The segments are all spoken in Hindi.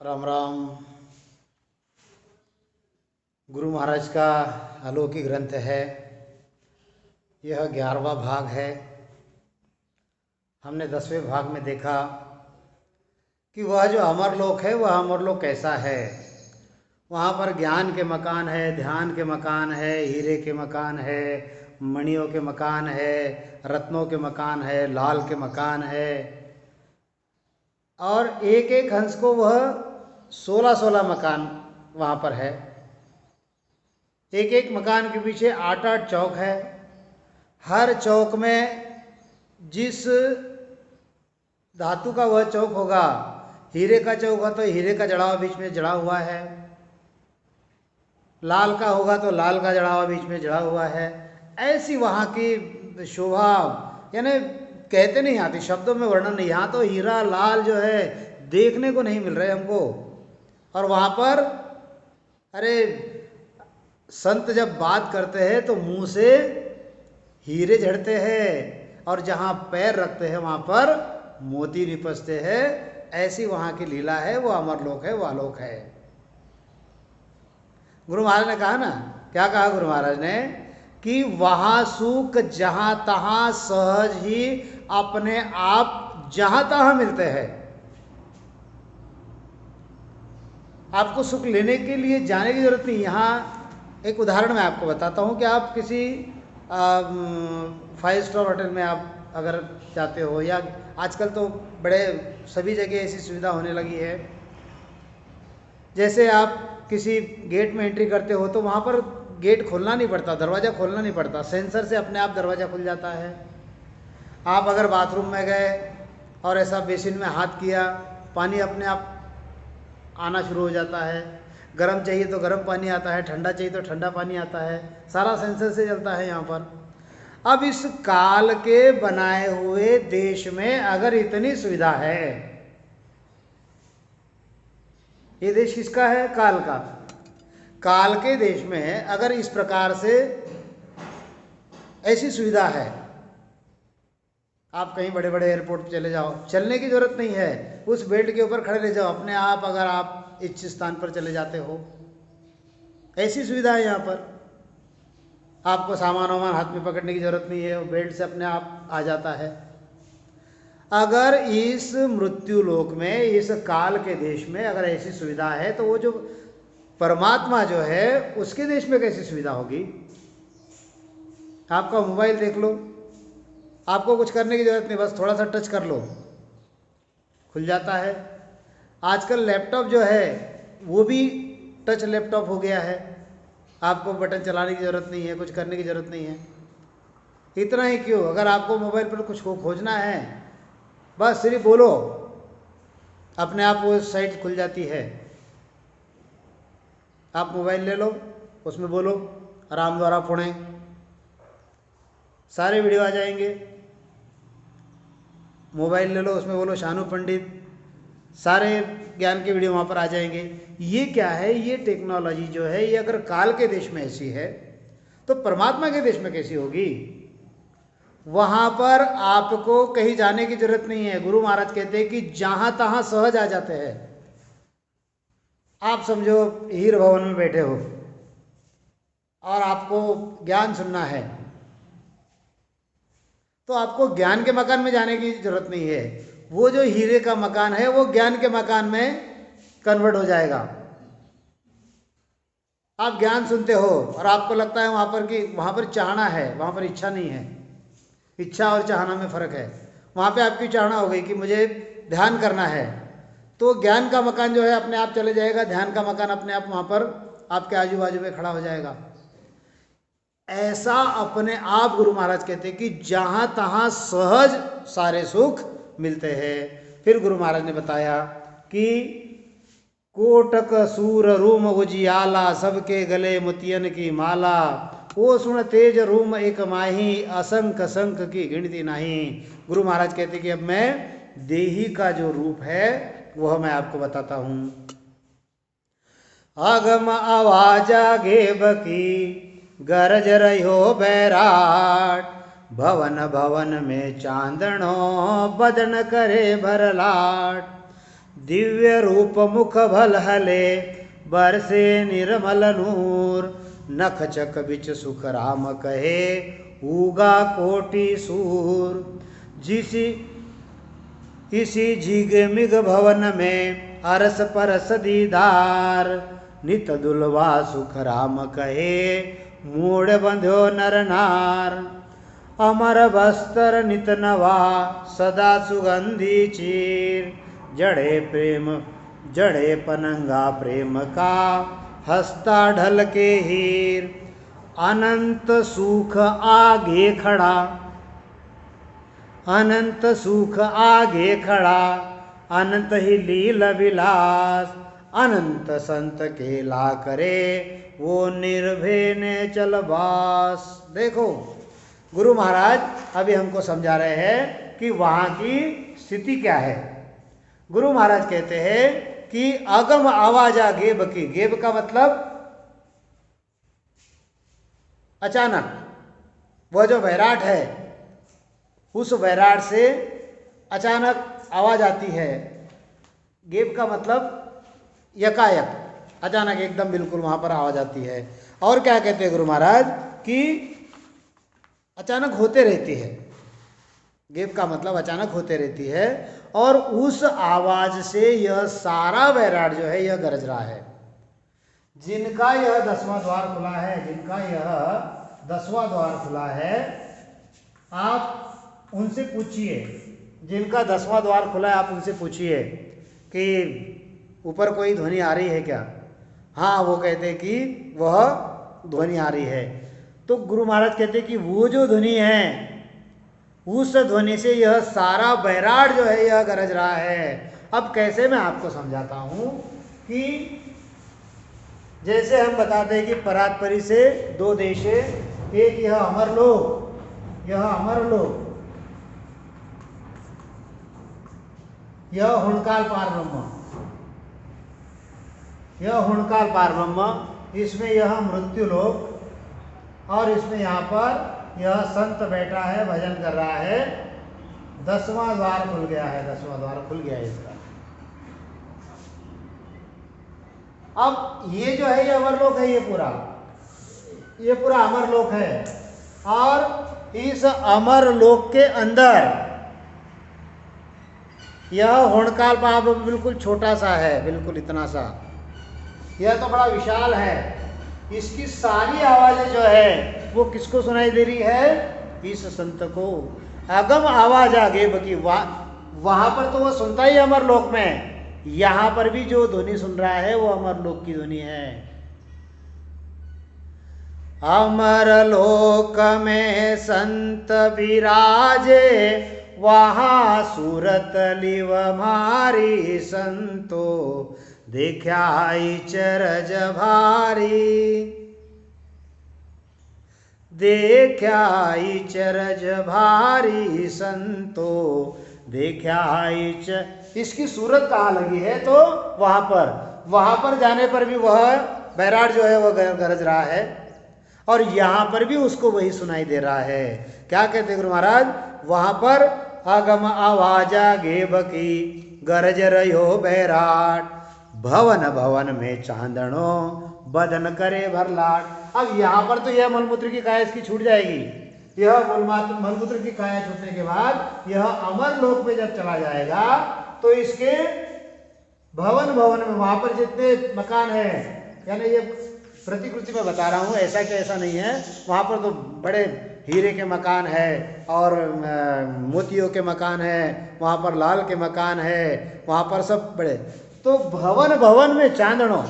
राम राम। गुरु महाराज का अलौकिक ग्रंथ है। यह 11वां भाग है। हमने 10वें भाग में देखा कि वह जो अमरलोक है वह अमरलोक कैसा है। वहाँ पर ज्ञान के मकान है, ध्यान के मकान है, हीरे के मकान है, मणियों के मकान है, रत्नों के मकान है, लाल के मकान है। और एक एक हंस को वह 16-16 मकान वहाँ पर है। एक एक मकान के पीछे 8-8 चौक है। हर चौक में जिस धातु का वह चौक होगा, हीरे का चौक हो तो हीरे का जड़ावा बीच में जड़ा हुआ है, लाल का होगा तो लाल का जड़ावा बीच में जड़ा हुआ है। ऐसी वहाँ की शोभा, यानी कहते नहीं आती, शब्दों में वर्णन नहीं। यहाँ तो हीरा लाल जो है देखने को नहीं मिल रहे हमको। और वहाँ पर अरे संत जब बात करते हैं तो मुंह से हीरे झड़ते हैं, और जहाँ पैर रखते हैं वहाँ पर मोती निपसते हैं। ऐसी वहाँ की लीला है। वो अमरलोक है, वो आलोक है। गुरु महाराज ने कहा ना, क्या कहा गुरु महाराज ने कि वहाँ सुख जहाँ तहाँ सहज ही अपने आप जहाँ तहाँ मिलते हैं। आपको सुख लेने के लिए जाने की जरूरत नहीं। यहाँ एक उदाहरण मैं आपको बताता हूँ कि आप किसी 5 स्टार होटल में आप अगर जाते हो, या आजकल तो बड़े सभी जगह ऐसी सुविधा होने लगी है। जैसे आप किसी गेट में एंट्री करते हो तो वहाँ पर गेट खोलना नहीं पड़ता, दरवाज़ा खोलना नहीं पड़ता, सेंसर से अपने आप दरवाज़ा खुल जाता है। आप अगर बाथरूम में गए और ऐसा बेसिन में हाथ किया, पानी अपने आप आना शुरू हो जाता है। गर्म चाहिए तो गर्म पानी आता है, ठंडा चाहिए तो ठंडा पानी आता है। सारा सेंसर से चलता है यहाँ पर। अब इस काल के बनाए हुए देश में अगर इतनी सुविधा है, ये देश किसका है? काल का। काल के देश में अगर इस प्रकार से ऐसी सुविधा है, आप कहीं बड़े बड़े एयरपोर्ट पे चले जाओ, चलने की जरूरत नहीं है, उस बेल्ट के ऊपर खड़े रह जाओ, अपने आप अगर आप इच्छित स्थान पर चले जाते हो। ऐसी सुविधा है यहाँ पर। आपको सामान वामान हाथ में पकड़ने की जरूरत नहीं है, वो बेल्ट से अपने आप आ जाता है। अगर इस मृत्यु लोक में, इस काल के देश में अगर ऐसी सुविधा है, तो वो जो परमात्मा जो है उसके देश में कैसी सुविधा होगी? आपका मोबाइल देख लो, आपको कुछ करने की जरूरत नहीं, बस थोड़ा सा टच कर लो, खुल जाता है। आजकल लैपटॉप जो है वो भी टच लैपटॉप हो गया है। आपको बटन चलाने की ज़रूरत नहीं है, कुछ करने की ज़रूरत नहीं है। इतना ही क्यों, अगर आपको मोबाइल पर कुछ खोजना है, बस सिर्फ बोलो, अपने आप वो साइट खुल जाती है। आप मोबाइल ले लो, उसमें बोलो राम द्वारा पुणे, सारे वीडियो आ जाएंगे। मोबाइल ले लो, उसमें बोलो शानू पंडित, सारे ज्ञान के वीडियो वहाँ पर आ जाएंगे। ये क्या है? ये टेक्नोलॉजी जो है, ये अगर काल के देश में ऐसी है तो परमात्मा के देश में कैसी होगी? वहाँ पर आपको कहीं जाने की जरूरत नहीं है। गुरु महाराज कहते हैं कि जहाँ तहाँ सहज आ जाते हैं। आप समझो हीर भवन में बैठे हो और आपको ज्ञान सुनना है, तो आपको ज्ञान के मकान में जाने की जरूरत नहीं है। वो जो हीरे का मकान है वो ज्ञान के मकान में कन्वर्ट हो जाएगा। आप ज्ञान सुनते हो और आपको लगता है वहाँ पर कि वहाँ पर चाहना है, वहाँ पर इच्छा नहीं है। इच्छा और चाहना में फ़र्क है। वहाँ पे आपकी चाहना हो गई कि मुझे ध्यान करना है, तो ज्ञान का मकान जो है अपने आप चले जाएगा, ध्यान का मकान अपने आप वहाँ पर आपके आजू बाजू में खड़ा हो जाएगा। ऐसा अपने आप गुरु महाराज कहते हैं कि जहाँ तहाँ सहज सारे सुख मिलते हैं। फिर गुरु महाराज ने बताया कि कोटक सूर रूम उजियाला, सबके गले मोतियन की माला, ओ सुन तेज रूम एक माही, असंख संख की गिनती नहीं। गुरु महाराज कहते कि अब मैं देही का जो रूप है वह मैं आपको बताता हूँ। अगम आवाजा घेब की, गरज रहो बैराट, भवन भवन में चांदनो, बदन करे भरलाट, दिव्य रूप मुख भल हले, बरसे निर्मल नूर, नख चक बिच सुख राम कहे, उगा कोटि सूर। जिसी इसी झिग मिग भवन में, अरस परस दीदार, नित दुलवा सुख राम कहे, मूड बंध्यो नर नार। अमर वस्त्र नित नवा, सदा सुगंधी चीर, जड़े पनंगा प्रेम का, हस्ता ढल के हीर। अनंत सुख आगे खड़ा, अनंत सुख आगे खड़ा, अनंत ही लील विलास, अनंत संत के ला करे, वो निर्भय ने चल बास। देखो गुरु महाराज अभी हमको समझा रहे हैं कि वहां की स्थिति क्या है। गुरु महाराज कहते हैं कि अगम आवाजा गेब की, गेब का मतलब अचानक, वह जो वैराट है उस वैराट से अचानक आवाज आती है। गेब का मतलब यकायक, अचानक एकदम बिल्कुल वहां पर आवाज आती है। और क्या कहते हैं गुरु महाराज कि अचानक होते रहती है। गेब का मतलब अचानक होते रहती है, और उस आवाज से यह सारा वैराट जो है यह गरज रहा है। जिनका यह 10वां द्वार खुला है, जिनका यह 10वां द्वार खुला है, आप उनसे पूछिए, जिनका 10वां द्वार खुला है आप उनसे पूछिए कि ऊपर कोई ध्वनि आ रही है क्या। हाँ, वो कहते हैं कि वह ध्वनि आ रही है। तो गुरु महाराज कहते हैं कि वो जो ध्वनि है, उस ध्वनि से यह सारा बैराट जो है यह गरज रहा है। अब कैसे मैं आपको समझाता हूं कि जैसे हम बताते हैं कि परात्परी से दो देश है, एक यह अमरलोक, यह अमरलोक, यह हुणकाल पार ब्रह्म, यह हुणकाल पार ब्रह्म, इसमें यह मृत्यु लोक, और इसमें यहाँ पर यह संत बैठा है, भजन कर रहा है। 10वां द्वार खुल गया है, 10वां द्वार खुल गया है इसका। अब ये जो है ये अमरलोक है, ये पूरा अमरलोक है, और इस अमरलोक के अंदर यह हुणकाल पार ब्रह्म बिल्कुल छोटा सा है, बिल्कुल इतना सा। यह तो बड़ा विशाल है। इसकी सारी आवाजें जो है वो किसको सुनाई दे रही है? इस संत को। अगम आवाज आगे बकी, वहां पर तो वो सुनता ही अमरलोक में, यहां पर भी जो ध्वनि सुन रहा है वो अमरलोक की ध्वनि है। अमरलोक में संत विराजे, वहां सूरत लिव मारी संतो, देख्याई चरज भारी, देख्याई चरज भारी संतो, देख्याई इसकी सूरत कहाँ लगी है? तो वहां पर जाने पर भी वह बैराट जो है वह गरज रहा है, और यहां पर भी उसको वही सुनाई दे रहा है। क्या कहते गुरु महाराज? वहां पर अगम आवाजा गेब की, गरज रहो बैराट, भवन भवन में चांदनो, बदन करे भरलाट। अब यहाँ पर तो यह मलमूत्र की काया इसकी छूट जाएगी। यह मलमूत्र की काया छूटने के बाद यह अमर लोक में जब चला जाएगा तो इसके भवन भवन में, वहां पर जितने मकान है, यानी ये प्रतिकृति में बता रहा हूँ, ऐसा कि ऐसा नहीं है, वहां पर तो बड़े हीरे के मकान है और मोतियों के मकान है, वहां पर लाल के मकान है, वहां पर सब बड़े। तो भवन भवन में चांदनो,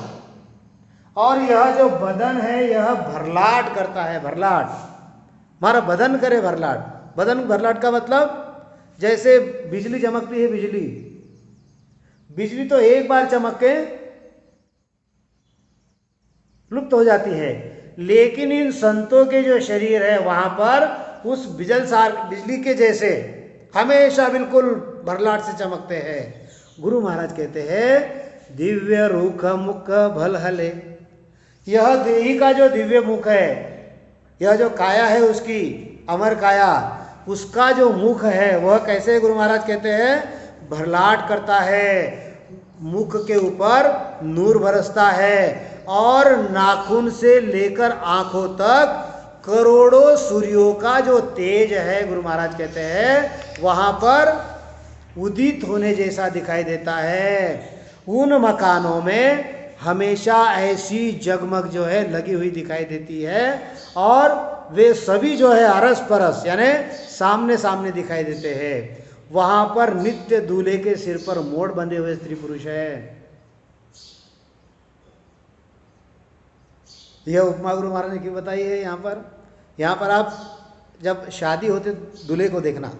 और यह जो बदन है यह भरलाट करता है, भरलाट, हमारा बदन करे भरलाट। बदन भरलाट का मतलब जैसे बिजली चमकती है, बिजली तो एक बार चमक के लुप्त हो जाती है, लेकिन इन संतों के जो शरीर है वहां पर उस बिजली के जैसे हमेशा बिल्कुल भरलाट से चमकते हैं। गुरु महाराज कहते हैं दिव्य रूख मुख भल हले, यह देही का जो दिव्य मुख है, यह जो काया है उसकी अमर काया, उसका जो मुख है वह कैसे? गुरु महाराज कहते हैं भरलाट करता है, मुख के ऊपर नूर बरसता है और नाखून से लेकर आंखों तक करोड़ों सूर्यों का जो तेज है, गुरु महाराज कहते हैं, वहां पर उदित होने जैसा दिखाई देता है। उन मकानों में हमेशा ऐसी जगमग जो है लगी हुई दिखाई देती है और वे सभी जो है अरस परस यानी सामने सामने दिखाई देते हैं। वहां पर नित्य दूल्हे के सिर पर मोड़ बंधे हुए स्त्री पुरुष है। यह उपमा गुरु महाराज ने क्यों बताई है यहाँ पर आप जब शादी होते दूल्हे को देखना,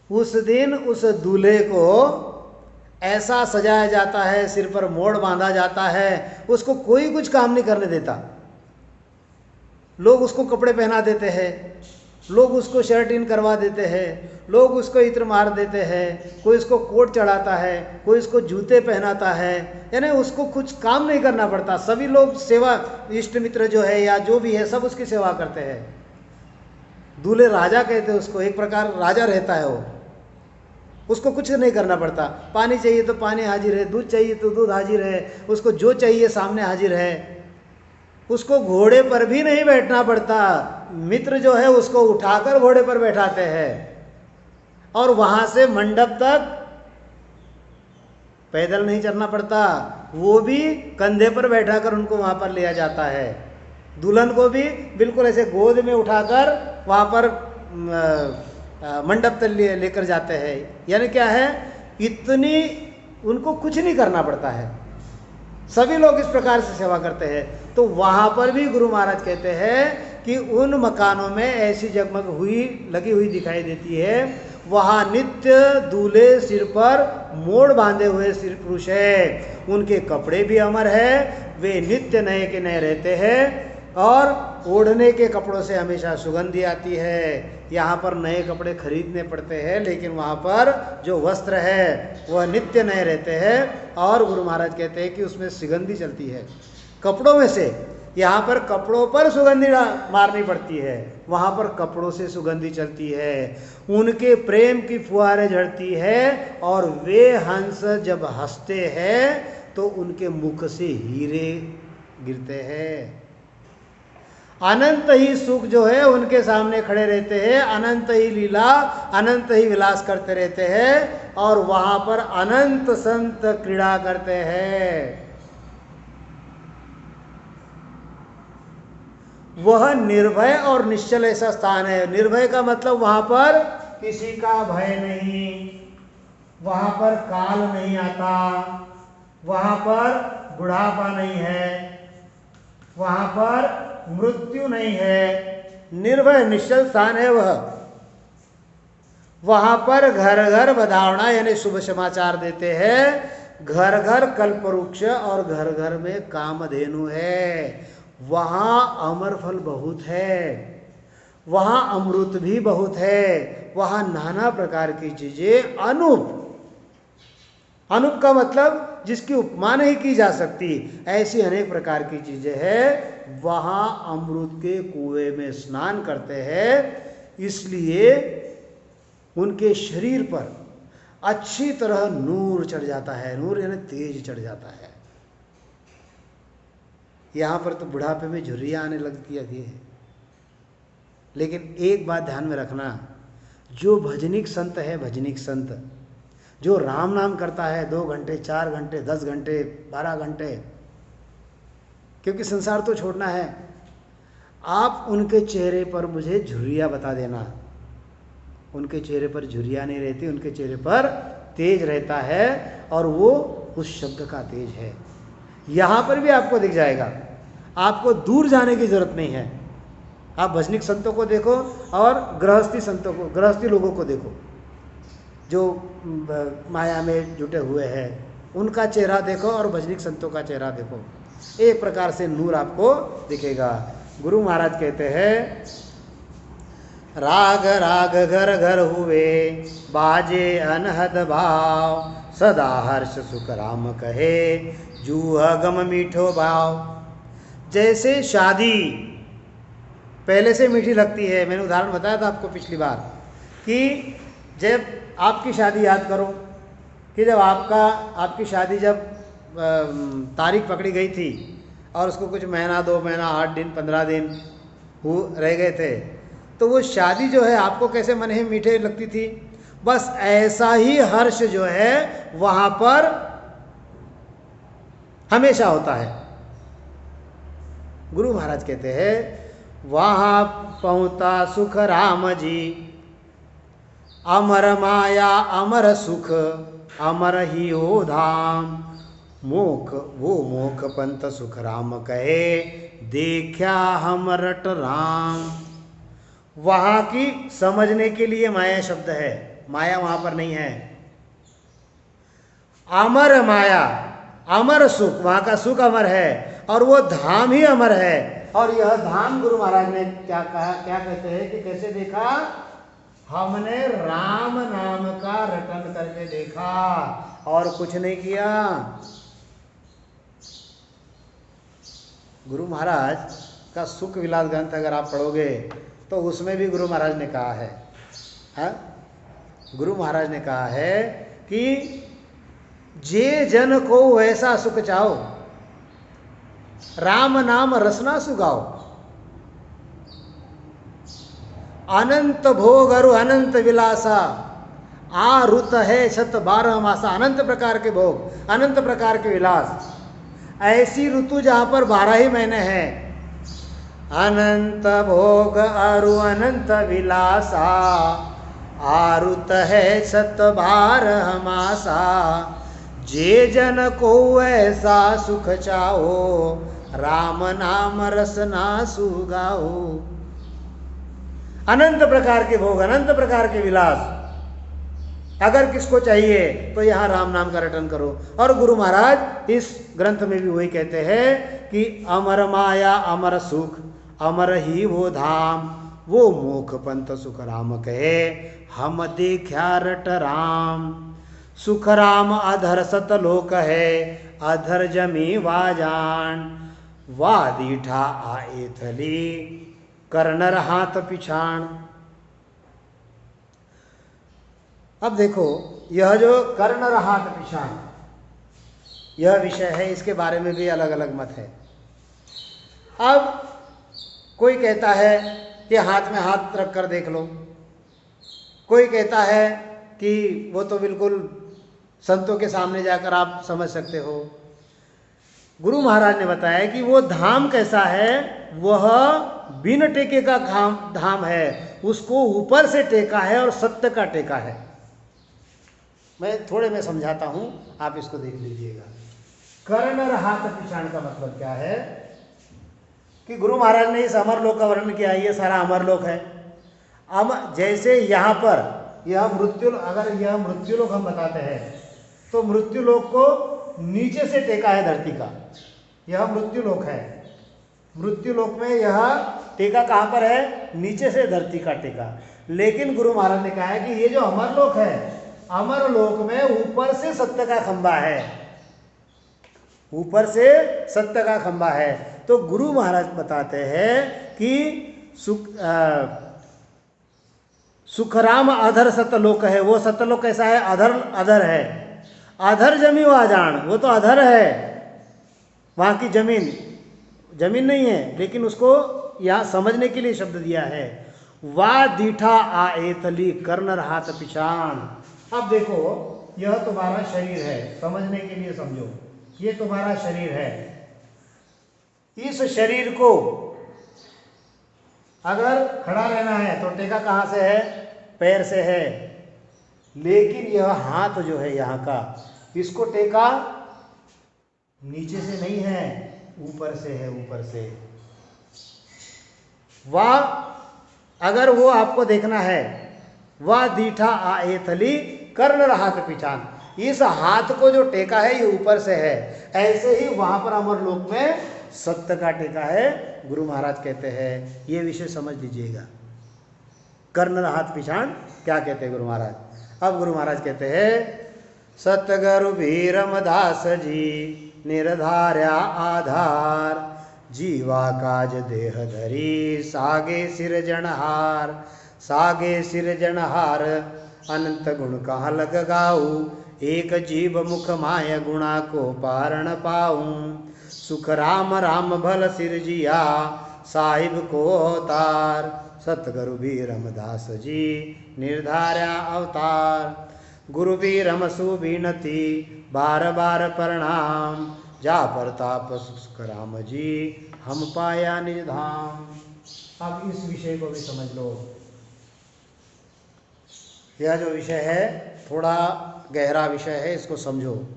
उस दिन उस दूल्हे को ऐसा सजाया जाता है, सिर पर मोड़ बांधा जाता है, उसको कोई कुछ काम नहीं करने देता। लोग उसको कपड़े पहना देते हैं, लोग उसको शर्ट इन करवा देते हैं, लोग उसको इत्र मार देते हैं, कोई उसको कोट चढ़ाता है, कोई उसको जूते पहनाता है, यानी उसको कुछ काम नहीं करना पड़ता। सभी लोग सेवा, इष्ट मित्र जो है या जो भी है सब उसकी सेवा करते हैं। दूल्हे राजा कहते हैं उसको, एक प्रकार राजा रहता है वो, उसको कुछ नहीं करना पड़ता। पानी चाहिए तो पानी हाजिर है, दूध चाहिए तो दूध हाजिर है, उसको जो चाहिए सामने हाजिर है। उसको घोड़े पर भी नहीं बैठना पड़ता, मित्र जो है उसको उठाकर घोड़े पर बैठाते हैं और वहां से मंडप तक पैदल नहीं चलना पड़ता, वो भी कंधे पर बैठाकर उनको वहां पर लिया जाता है। दुल्हन को भी बिल्कुल ऐसे गोद में उठाकर वहां पर मंडप तक लेकर जाते हैं। यानी क्या है, इतनी उनको कुछ नहीं करना पड़ता है, सभी लोग इस प्रकार से सेवा करते हैं। तो वहां पर भी गुरु महाराज कहते हैं कि उन मकानों में ऐसी जगमग हुई लगी हुई दिखाई देती है, वहां नित्य दूल्हे सिर पर मोड़ बांधे हुए सिर पुरुष है। उनके कपड़े भी अमर है, वे नित्य नए के नए रहते हैं और ओढ़ने के कपड़ों से हमेशा सुगंधी आती है। यहाँ पर नए कपड़े खरीदने पड़ते हैं, लेकिन वहाँ पर जो वस्त्र है वह नित्य नए रहते हैं और गुरु महाराज कहते हैं कि उसमें सुगंधी चलती है कपड़ों में से। यहाँ पर कपड़ों पर सुगंधी मारनी पड़ती है, वहाँ पर कपड़ों से सुगंधी चलती है। उनके प्रेम की फुहारें झड़ती है और वे हंस जब हंसते हैं तो उनके मुख से हीरे गिरते हैं। अनंत ही सुख जो है उनके सामने खड़े रहते हैं, अनंत ही लीला, अनंत ही विलास करते रहते हैं और वहां पर अनंत संत क्रीड़ा करते हैं। वह निर्भय और निश्चल ऐसा स्थान है। निर्भय का मतलब वहां पर किसी का भय नहीं, वहां पर काल नहीं आता, वहां पर बुढ़ापा नहीं है, वहां पर मृत्यु नहीं है, निर्भय निश्चल स्थान है वह। वहां पर घर घर बधावना यानी शुभ समाचार देते हैं, घर घर कल्पवृक्ष और घर घर में कामधेनु है। वहां अमर फल बहुत है, वहां अमृत भी बहुत है, वहां नाना प्रकार की चीजें अनूप, अनूप का मतलब जिसकी उपमा नहीं की जा सकती, ऐसी अनेक प्रकार की चीजें हैं। वहां अमृत के कुएं में स्नान करते हैं, इसलिए उनके शरीर पर अच्छी तरह नूर चढ़ जाता है। नूर यानी तेज चढ़ जाता है। यहां पर तो बुढ़ापे में झुर्रियां आने लगती है। लेकिन एक बात ध्यान में रखना, जो भजनिक संत है, भजनिक संत जो राम नाम करता है 2 घंटे 4 घंटे 10 घंटे 12 घंटे, क्योंकि संसार तो छोड़ना है, आप उनके चेहरे पर मुझे झुर्रियाँ बता देना। उनके चेहरे पर झुर्रियाँ नहीं रहती, उनके चेहरे पर तेज रहता है और वो उस शब्द का तेज है। यहाँ पर भी आपको दिख जाएगा, आपको दूर जाने की जरूरत नहीं है। आप भजनिक संतों को देखो और गृहस्थी संतों को, गृहस्थी लोगों को देखो जो माया में जुटे हुए हैं, उनका चेहरा देखो और भजनिक संतों का चेहरा देखो, एक प्रकार से नूर आपको दिखेगा। गुरु महाराज कहते हैं, राग राग घर घर हुए बाजे अनहद भाव, सदा हर्ष सुख राम कहे जूह गम मीठो भाव। जैसे शादी पहले से मीठी लगती है, मैंने उदाहरण बताया था आपको पिछली बार कि जब आपकी शादी याद करो, कि जब आपकी शादी जब तारीख पकड़ी गई थी और उसको कुछ महीना 2 महीना 8 दिन 15 दिन रह गए थे, तो वो शादी जो है आपको कैसे मन ही मीठे लगती थी, बस ऐसा ही हर्ष जो है वहां पर हमेशा होता है। गुरु महाराज कहते हैं वहां पहुंचा सुख राम जी, अमर माया अमर सुख अमर ही हो धाम, मोख पंथ सुख राम कहे देखा हम रट राम। वहां की समझने के लिए माया शब्द है, माया वहां पर नहीं है। अमर माया अमर सुख, वहां का सुख अमर है और वो धाम ही अमर है। और यह धाम गुरु महाराज ने क्या कहा, क्या कहते हैं कि कैसे देखा, हमने राम नाम का रटन करके देखा और कुछ नहीं किया। गुरु महाराज का सुख विलास ग्रंथ अगर आप पढ़ोगे तो उसमें भी गुरु महाराज ने कहा है, गुरु महाराज ने कहा है कि जे जन को वैसा सुख चाहो, राम नाम रसना सुगाओ, अनंत भोग अरु अनंत विलासा, आरुत है शत 12 मासा। अनंत प्रकार के भोग, अनंत प्रकार के विलास, ऐसी ऋतु जहां पर 12 ही महीने हैं। अनंत भोग अरु अनंत विलासा, आरुत है शत 12 मासा, जे जन को ऐसा सुख चाहो, राम नाम रसना सुगाओ। अनंत प्रकार के भोग, अनंत प्रकार के विलास अगर किसको चाहिए तो यहाँ राम नाम का रटन करो। और गुरु महाराज इस ग्रंथ में भी वही कहते हैं कि अमर माया अमर सुख अमर ही वो धाम, वो मोख पंथ सुख राम कहे हम देखा रट राम। सुख राम अधर सतलोक है, अधर जमी वाजान, वादीठा आए थली कर्णर हाथ पिछाण। अब देखो यह जो कर्णर हाथ पिछाण यह विषय है, इसके बारे में भी अलग अलग मत है। अब कोई कहता है कि हाथ में हाथ रख कर देख लो, कोई कहता है कि वो तो बिल्कुल संतों के सामने जाकर आप समझ सकते हो। गुरु महाराज ने बताया कि वो धाम कैसा है, वह बिन टेके का धाम है, उसको ऊपर से टेका है और सत्य का टेका है। मैं थोड़े में समझाता हूं, आप इसको देख लीजिएगा। कर्णर हाथ पिछाण का मतलब क्या है कि गुरु महाराज ने इस अमरलोक का वर्णन किया, ये सारा अमरलोक है। जैसे यहाँ पर यह मृत्यु, अगर यह मृत्युलोक हम बताते हैं तो मृत्युलोक को नीचे से टेका है धरती का, यह मृत्युलोक है। मृत्युलोक में यह टेका कहाँ पर है, नीचे से धरती का टेका। लेकिन गुरु महाराज ने कहा है कि ये जो अमरलोक है, अमरलोक में ऊपर से सत्य का खंबा है, ऊपर से सत्य का खंबा है। तो गुरु महाराज बताते हैं कि सुखराम अधर सतलोक है। वो सतलोक कैसा है, अधर अधर है। अधर जमी वाजान, वो तो अधर है, वहां की जमीन नहीं है, लेकिन उसको यहां समझने के लिए शब्द दिया है। वा दीठा आएतली कर्णर हाथ पिछाण। अब देखो यह तुम्हारा शरीर है, समझने के लिए समझो, ये तुम्हारा शरीर है। इस शरीर को अगर खड़ा रहना है तो टेका कहाँ से है, पैर से है। लेकिन यह हाथ जो है यहाँ का, इसको टेका नीचे से नहीं है, ऊपर से है, ऊपर से। वाह अगर वो आपको देखना है, वाह दीठा आएथली कर्ण हाथ पिछान, इस हाथ को जो टेका है ये ऊपर से है। ऐसे ही वहां पर अमरलोक में सत्य का टेका है, गुरु महाराज कहते हैं। ये विषय समझ लीजिएगा। कर्ण हाथ पिछाण क्या कहते हैं गुरु महाराज। अब गुरु महाराज कहते हैं, सतगुरु भीरम दास जी निर्धार्या आधार, जीवा काज देह धरी सागे सिरजनहार, सागे सिरजनहार, अनंत गुण कहाँ लग गाऊ, एक जीव मुख माय गुणा को पारण पाऊं, सुख राम राम भल सिरजिया साहिब को अवतार, सतगुरु भी रमदास जी निर्धार्या अवतार, गुरु भी रमसु बीनती बार बार प्रणाम, जा प्रताप सुख राम जी हम पाया निज धाम। अब इस विषय को भी समझ लो। यह जो विषय है थोड़ा गहरा विषय है, इसको समझो।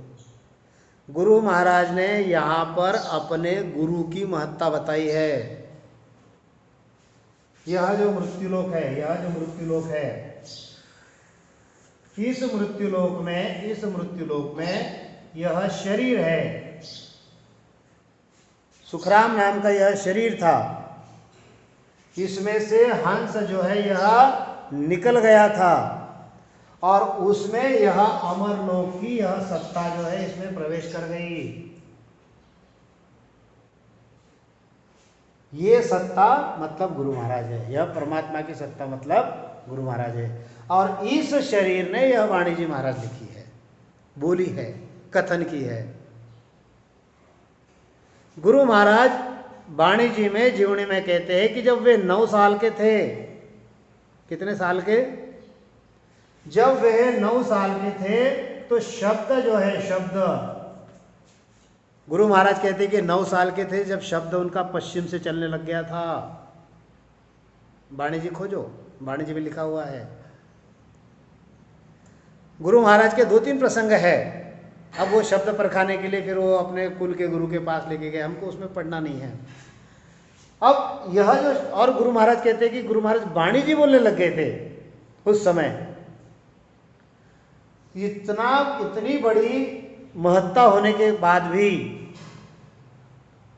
गुरु महाराज ने यहाँ पर अपने गुरु की महत्ता बताई है। यह जो मृत्युलोक है, यह जो मृत्युलोक है, इस मृत्युलोक में यह शरीर है, सुखराम नाम का यह शरीर था। इसमें से हंस जो है यह निकल गया था और उसमें यह अमरलोक की यह सत्ता जो है इसमें प्रवेश कर गई। ये सत्ता मतलब गुरु महाराज है, यह परमात्मा की सत्ता मतलब गुरु महाराज है। और इस शरीर ने यह वाणी जी महाराज लिखी है, बोली है, कथन की है। गुरु महाराज वाणी जी में जीवनी में कहते हैं कि जब वे 9 साल के थे, कितने साल के? जब वे 9 साल के थे तो शब्द जो है, शब्द, गुरु महाराज कहते हैं कि 9 साल के थे जब शब्द उनका पश्चिम से चलने लग गया था। वाणी जी खोजो, वाणी जी में लिखा हुआ है। गुरु महाराज के 2-3 प्रसंग है। अब वो शब्द परखाने के लिए फिर वो अपने कुल के गुरु के पास लेके गए, हमको उसमें पढ़ना नहीं है। अब यह जो, और गुरु महाराज कहते हैं कि गुरु महाराज वाणी जी बोलने लग गए थे उस समय। इतनी बड़ी महत्ता होने के बाद भी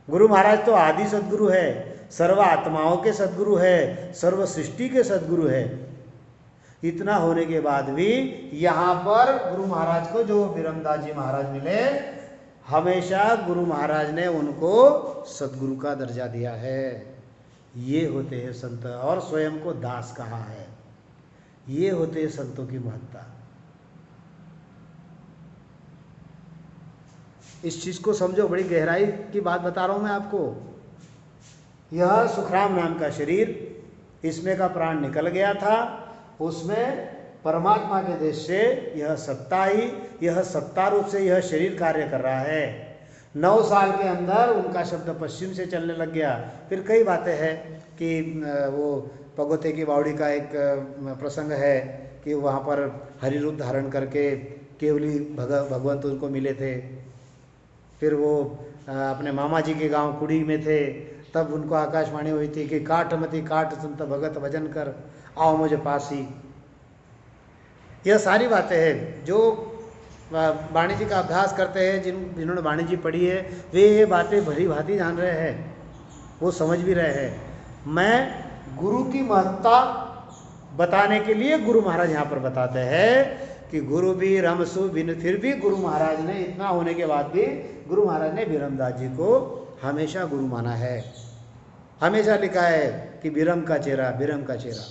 गुरु महाराज तो आदि सद्गुरु है, सर्व आत्माओं के सद्गुरु है, सर्व सृष्टि के सद्गुरु है। इतना होने के बाद भी यहाँ पर गुरु महाराज को जो विरमदास जी महाराज मिले, हमेशा गुरु महाराज ने उनको सद्गुरु का दर्जा दिया है। ये होते हैं संत, और स्वयं को दास कहा है। ये होते हैं संतों की महत्ता। इस चीज को समझो, बड़ी गहराई की बात बता रहा हूं मैं आपको। यह सुखराम नाम का शरीर, इसमें का प्राण निकल गया था, उसमें परमात्मा के देश से यह सत्ता ही, यह सत्ता रूप से यह शरीर कार्य कर रहा है। 9 साल के अंदर उनका शब्द पश्चिम से चलने लग गया। फिर कई बातें हैं कि वो भगवते की बावड़ी का एक प्रसंग है कि वहाँ पर हरि रूप धारण करके केवली भगवंत उनको मिले थे। फिर वो अपने मामा जी के गांव कुड़ी में थे, तब उनको आकाशवाणी हुई थी कि काट मति काट संत भगत भजन कर, आओ मुझे पासी। यह सारी बातें हैं जो वाणी जी का अभ्यास करते हैं, जिन्होंने वाणी जी पढ़ी है, वे ये बातें भली भांति जान रहे हैं, वो समझ भी रहे हैं। मैं गुरु की महत्ता बताने के लिए गुरु महाराज यहाँ पर बताते हैं कि गुरु भी रमसु बिन, फिर भी गुरु महाराज ने, इतना होने के बाद भी गुरु महाराज ने विरमदास जी को हमेशा गुरु माना है। हमेशा लिखा है कि विरम का चेहरा, विरम का चेहरा।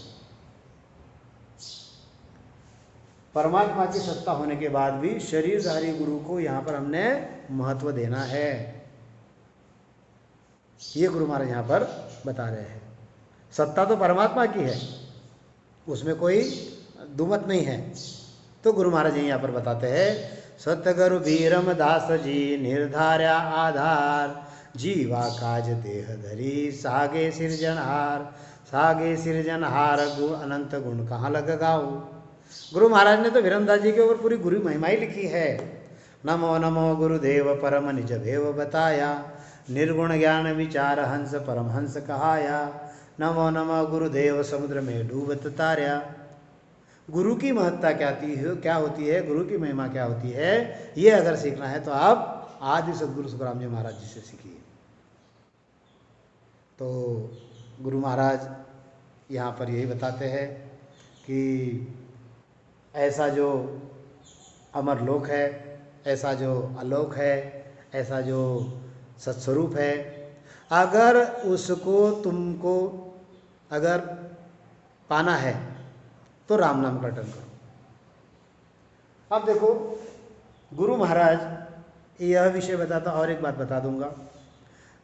परमात्मा की सत्ता होने के बाद भी शरीरधारी गुरु को यहाँ पर हमने महत्व देना है। ये गुरु महाराज यहाँ पर बता रहे हैं। सत्ता तो परमात्मा की है, उसमें कोई दुमत नहीं है। तो गुरु महाराज यहाँ पर बताते हैं, सतगुरु बीरम दास जी निर्धार्या आधार, जीवा काज देह धरी सागे सिरजनहार, सागे सिरजनहार गुण अनंत गुण कहाँ लग गाओ। गुरु महाराज ने तो विरमदास जी के ऊपर पूरी गुरु महिमा ही लिखी है। नमो नमो गुरुदेव परम निज भेव बताया, निर्गुण ज्ञान विचार हंस परम हंस कहाया, नमो नमो गुरुदेव समुद्र में डूबत तार्या। गुरु की महत्ता क्या होती है, गुरु की महिमा क्या होती है, ये अगर सीखना है तो आप आदि सद्गुरु सुखराम जी महाराज जी से सीखिए। तो गुरु महाराज यहाँ पर यही बताते हैं कि ऐसा जो अमर लोक है, ऐसा जो आलोक है, ऐसा जो सत्स्वरूप है, अगर उसको तुमको अगर पाना है तो राम नाम का टन करो। अब देखो, गुरु महाराज यह विषय बताता, और एक बात बता दूंगा।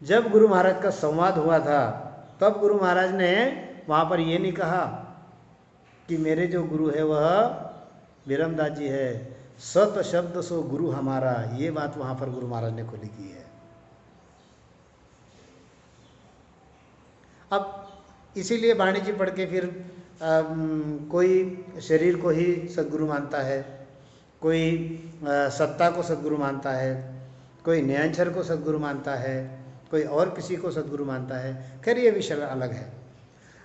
जब गुरु महाराज का संवाद हुआ था तब गुरु महाराज ने वहाँ पर ये नहीं कहा कि मेरे जो गुरु है वह विरमदास जी है, सत शब्द सो गुरु हमारा, ये बात वहाँ पर गुरु महाराज ने खुली की है। अब इसीलिए वाणी जी पढ़ के फिर कोई शरीर को ही सद्गुरु मानता है, कोई सत्ता को सद्गुरु मानता है, कोई न्यायक्षर को सद्गुरु मानता है, कोई और किसी को सद्गुरु मानता है। खैर ये विषय अलग है।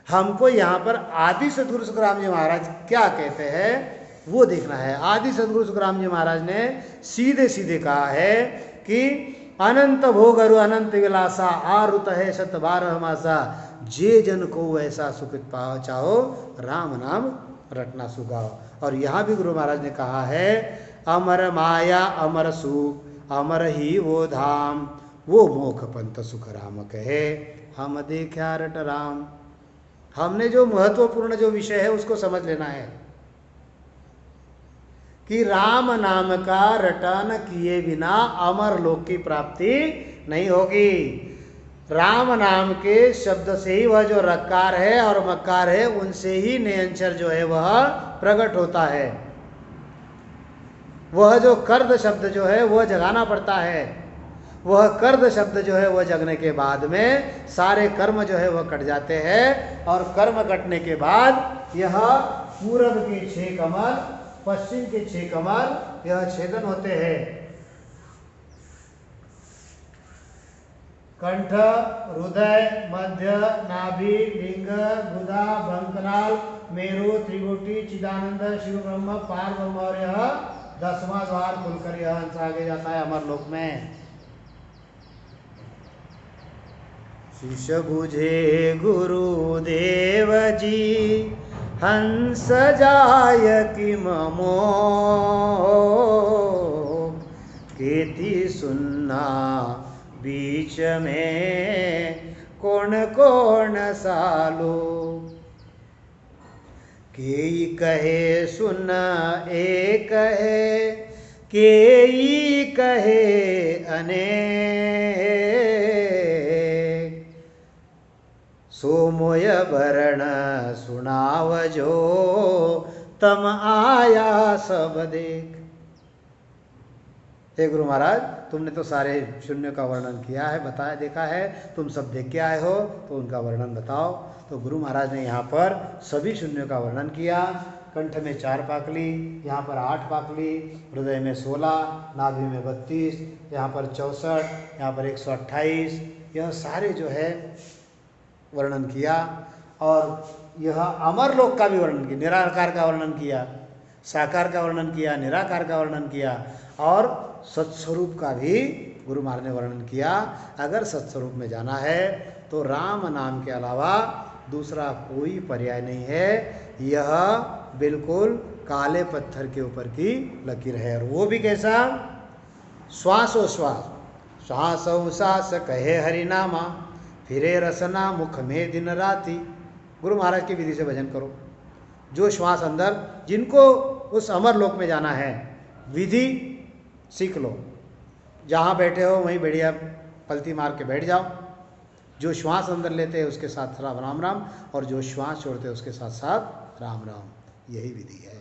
हमको यहाँ पर आदि सद्गुरु सुखराम जी महाराज क्या कहते हैं वो देखना है। आदि सद्गुरु सुखराम जी महाराज ने सीधे सीधे कहा है कि अनंत भोग अरु अनंत विलासा, आरुत है सत 12 मासा, जे जन को वैसा सुखित पाओ चाहो, राम नाम रटना सुगाओ। और यहाँ भी गुरु महाराज ने कहा है अमर माया अमर सुख, अमर ही वो धाम, वो मोख पंथ सुख राम कहे, हम देखा रट राम। हमने जो महत्वपूर्ण जो विषय है उसको समझ लेना है कि राम नाम का रटन किए बिना अमर लोक की प्राप्ति नहीं होगी। राम नाम के शब्द से ही वह जो रकार है और मकार है उनसे ही नयंचर जो है वह प्रकट होता है। वह जो कर्द शब्द जो है वह जगाना पड़ता है। वह कर्द शब्द जो है वह जगने के बाद में सारे कर्म जो है वह कट जाते हैं, और कर्म कटने के बाद यह पूरब के 6 कमल, पश्चिम के 6 कमल यह छेदन होते हैं। कंठ, हृदय, मध्य, नाभि, लिंग, गुदा, बंकनाल, मेरु, त्रिगुटी, चिदानंद, शिव ब्रह्म, पार ब्रह्म, और यह 10वां द्वार खुलकर यह हंस आगे जाता है अमर लोक में। शिष बुझे गुरुदेव जी हंस जाय कि ममो, केती सुनना बीच में कौन कौन सालो, केई कहे सुन एक है, केई कहे अनेक, सोमोय भरण सुनाव जो, तम आया सब देख। हे गुरु महाराज, तुमने तो सारे शून्य का वर्णन किया है, बताया, देखा है, तुम सब देख के आए हो, तो उनका वर्णन बताओ। तो गुरु महाराज ने यहाँ पर सभी शून्यों का वर्णन किया। कंठ में 4 पाकली, यहाँ पर 8 पाकली, हृदय में 16, नाभि में 32, यहाँ पर 64, यहाँ पर 128, यह सारे जो है वर्णन किया। और यह अमर लोक का भी वर्णन किया, निराकार का वर्णन किया, साकार का वर्णन किया, निराकार का वर्णन किया, और सत्स्वरूप का भी गुरु महाराज ने वर्णन किया। अगर सत्स्वरूप में जाना है तो राम नाम के अलावा दूसरा कोई पर्याय नहीं है। यह बिल्कुल काले पत्थर के ऊपर की लकीर है। और वो भी कैसा? श्वासोश्वास, श्वास उश्वास कहे हरिनामा, फिरे रसना मुख में दिन राति। गुरु महाराज की विधि से भजन करो। जो श्वास अंदर, जिनको उस अमर लोक में जाना है, विधि सीख लो। जहाँ बैठे हो वहीं बढ़िया पलती मार के बैठ जाओ। जो श्वास अंदर लेते हैं उसके साथ राम राम, और जो श्वास छोड़ते हैं उसके साथ साथ राम राम, यही विधि है।